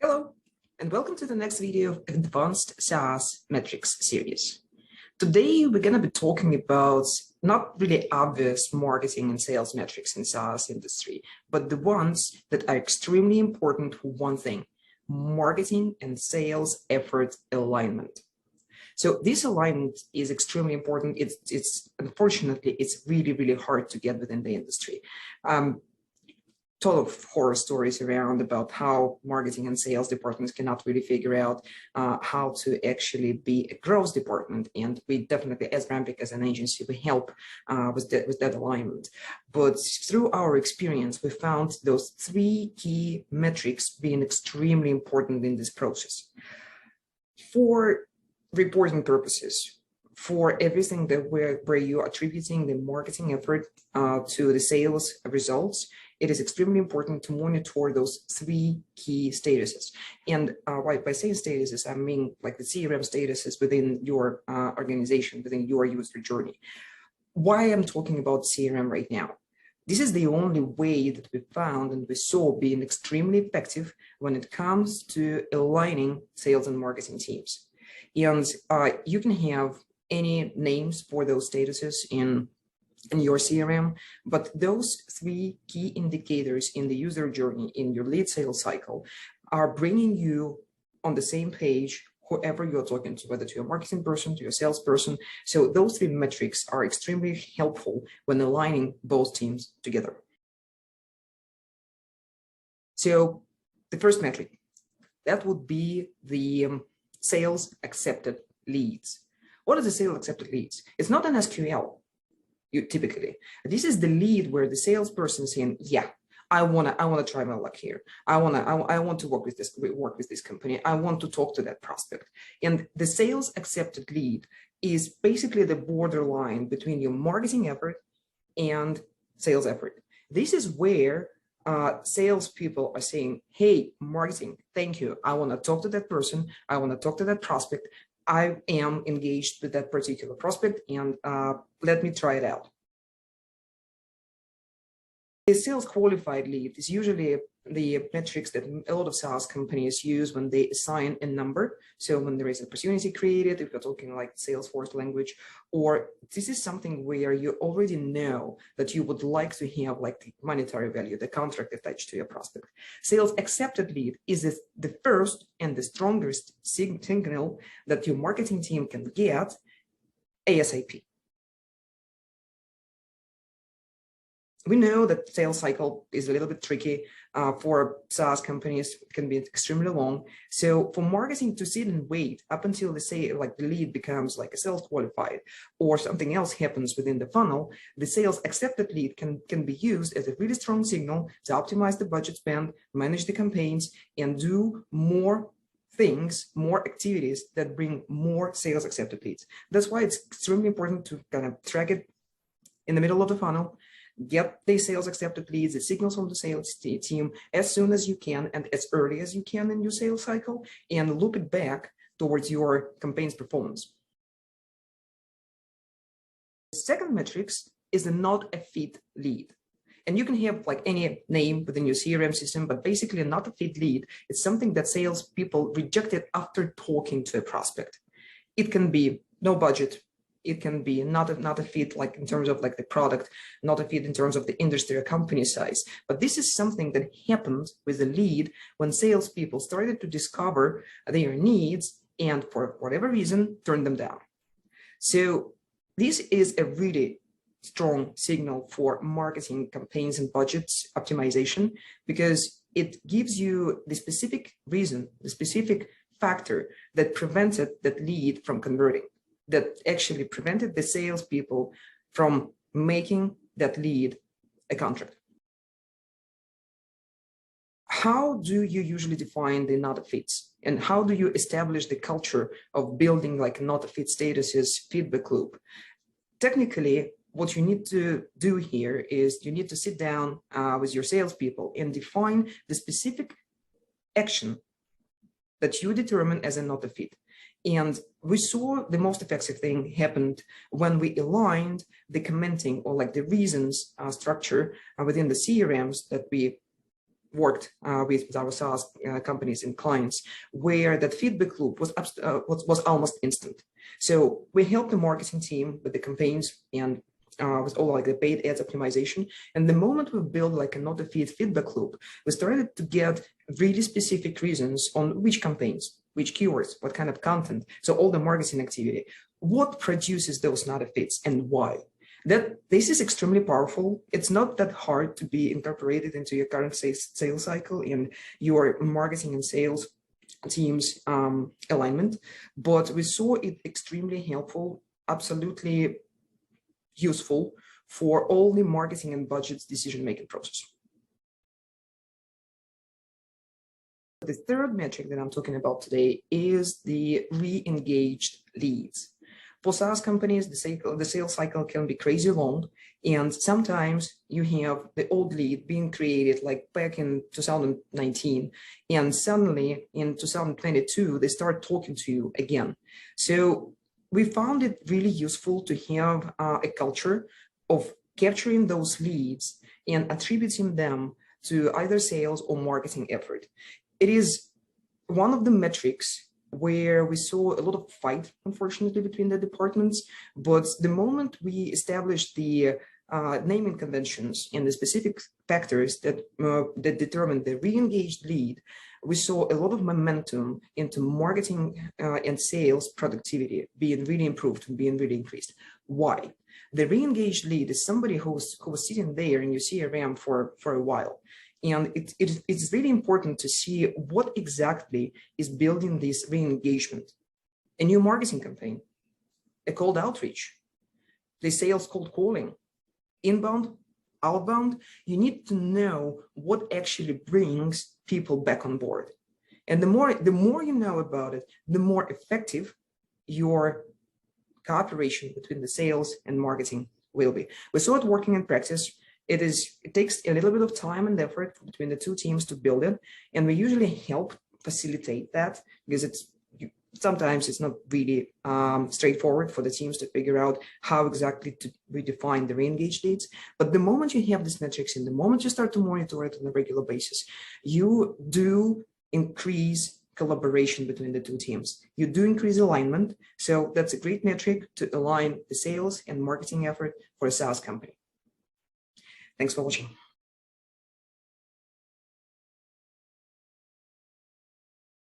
Hello, and welcome to the next video of Advanced SaaS Metrics series. Today, we're going to be talking about not really obvious marketing and sales metrics in SaaS industry, but the ones that are extremely important for one thing: marketing and sales effort alignment. So this alignment is extremely important. It's unfortunately, it's really hard to get within the industry. Total of horror stories around about how marketing and sales departments cannot really figure out how to actually be a growth department. And we definitely, as Rampiq, as an agency, we help with that alignment. But through our experience, we found those three key metrics being extremely important in this process. For reporting purposes, for everything that where you are attributing the marketing effort to the sales results, it is extremely important to monitor those three key statuses. And by saying statuses, I mean like the CRM statuses within your organization, within your user journey. Why I'm talking about CRM right now? This is the only way that we found and we saw being extremely effective when it comes to aligning sales and marketing teams. And you can have any names for those statuses in your CRM, but those three key indicators in the user journey in your lead sales cycle are bringing you on the same page, whoever you're talking to, whether to your marketing person, to your salesperson. So those three metrics are extremely helpful when aligning both teams together. So the first metric, that would be the sales accepted leads. What is a sales accepted leads? It's not an SQL. Typically, this is the lead where the salesperson is saying, yeah, I wanna try my luck here. I want to work with this company. I want to talk to that prospect. And the sales accepted lead is basically the borderline between your marketing effort and sales effort. This is where salespeople are saying, hey, marketing, thank you. I want to talk to that person. I want to talk to that prospect. I am engaged with that particular prospect, and let me try it out. The sales qualified lead is usually the metrics that a lot of SaaS companies use when they assign a number. So when there is an opportunity created, if you're talking like Salesforce language, or this is something where you already know that you would like to have like the monetary value, the contract attached to your prospect. Sales accepted lead is the first and the strongest signal that your marketing team can get ASAP. We know that sales cycle is a little bit tricky for SaaS companies. It can be extremely long. So for marketing to sit and wait up until the lead becomes like a sales qualified or something else happens within the funnel, the sales accepted lead can be used as a really strong signal to optimize the budget spend, manage the campaigns, and do more things, more activities that bring more sales accepted leads. That's why it's extremely important to kind of track it in the middle of the funnel, get the sales accepted leads, the signals from the sales team as soon as you can and as early as you can in your sales cycle, and loop it back towards your campaign's performance. The second metrics is the not a fit lead. And you can have like any name within your CRM system, but basically not a fit lead. It's something that salespeople rejected after talking to a prospect. It can be no budget. It can be not a fit like in terms of like the product, not a fit in terms of the industry or company size. But this is something that happened with the lead when salespeople started to discover their needs and for whatever reason, turned them down. So this is a really strong signal for marketing campaigns and budgets optimization, because it gives you the specific reason, the specific factor that prevented that lead from converting, that actually prevented the salespeople from making that lead a contract. How do you usually define the not a fits? And how do you establish the culture of building like not a fit statuses feedback loop? Technically, what you need to do here is you need to sit down with your salespeople and define the specific action that you determine as a not a fit. And we saw the most effective thing happened when we aligned the commenting or like the reasons structure within the CRMs that we worked with our SaaS companies and clients, where that feedback loop was almost instant. So we helped the marketing team with the campaigns and with all like the paid ads optimization. And the moment we built like a not-a-feed feedback loop, we started to get really specific reasons on which campaigns, which keywords, what kind of content. So all the marketing activity, what produces those not-a-fits and why. This is extremely powerful. It's not that hard to be incorporated into your current sales cycle in your marketing and sales teams alignment, but we saw it extremely helpful, absolutely useful for all the marketing and budgets decision-making process. The third metric that I'm talking about today is the re-engaged leads. For SaaS companies, the sales cycle can be crazy long, and sometimes you have the old lead being created like back in 2019, and suddenly in 2022, they start talking to you again. So we found it really useful to have a culture of capturing those leads and attributing them to either sales or marketing effort. It is one of the metrics where we saw a lot of fight, unfortunately, between the departments. But the moment we established the naming conventions and the specific factors that determine the re-engaged lead, we saw a lot of momentum into marketing and sales productivity being really improved and being really increased. Why? The re-engaged lead is somebody who was sitting there in your CRM for a while. And it's really important to see what exactly is building this re-engagement. A new marketing campaign, a cold outreach, the sales cold calling, inbound, outbound. You need to know what actually brings people back on board. And the more you know about it, the more effective your cooperation between the sales and marketing will be. We saw it working in practice. It takes a little bit of time and effort between the two teams to build it, and we usually help facilitate that because sometimes it's not really straightforward for the teams to figure out how exactly to redefine the re-engaged leads. But the moment you have these metrics and the moment you start to monitor it on a regular basis, you do increase collaboration between the two teams. You do increase alignment. So that's a great metric to align the sales and marketing effort for a SaaS company. Thanks for watching.